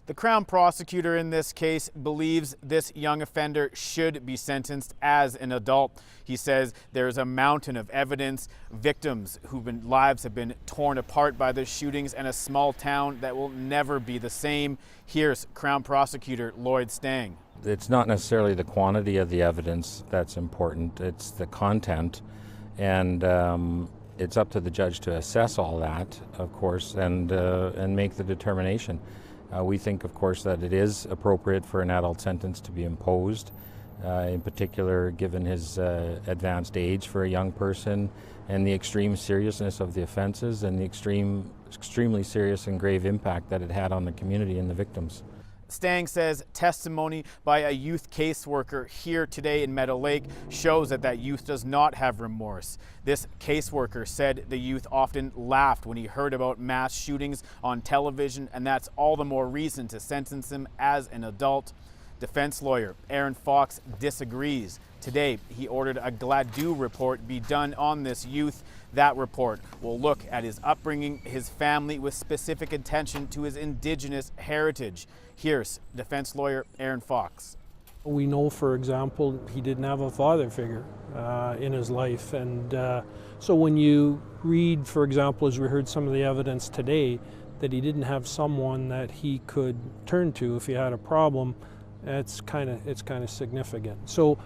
The Crown prosecutor in this case believes this young offender should be sentenced as an adult. He says there's a mountain of evidence, victims whose lives have been torn apart by the shootings, and a small town that will never be the same. Here's Crown prosecutor Lloyd Stang. It's not necessarily the quantity of the evidence that's important, it's the content, and it's up to the judge to assess all that, of course, and make the determination. We think, of course, that it is appropriate for an adult sentence to be imposed, in particular given his advanced age for a young person and the extreme seriousness of the offenses and the extremely serious and grave impact that it had on the community and the victims. Stang says testimony by a youth caseworker here today in Meadow Lake shows that youth does not have remorse. This caseworker said the youth often laughed when he heard about mass shootings on television, and that's all the more reason to sentence him as an adult. Defense lawyer Aaron Fox disagrees. Today, he ordered a Gladue report be done on this youth. That report will look at his upbringing, his family, with specific attention to his Indigenous heritage. Here's defense lawyer Aaron Fox. We know, for example, he didn't have a father figure in his life. And so when you read, for example, as we heard some of the evidence today, that he didn't have someone that he could turn to if he had a problem, it's kind of significant. So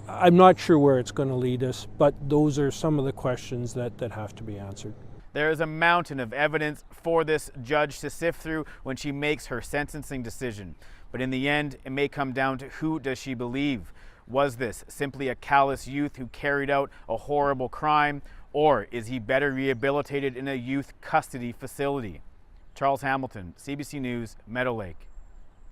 I'm not sure where it's going to lead us, but those are some of the questions that have to be answered. There is a mountain of evidence for this judge to sift through when she makes her sentencing decision. But in the end, it may come down to who does she believe. Was this simply a callous youth who carried out a horrible crime, or is he better rehabilitated in a youth custody facility? Charles Hamilton, CBC News, Meadow Lake.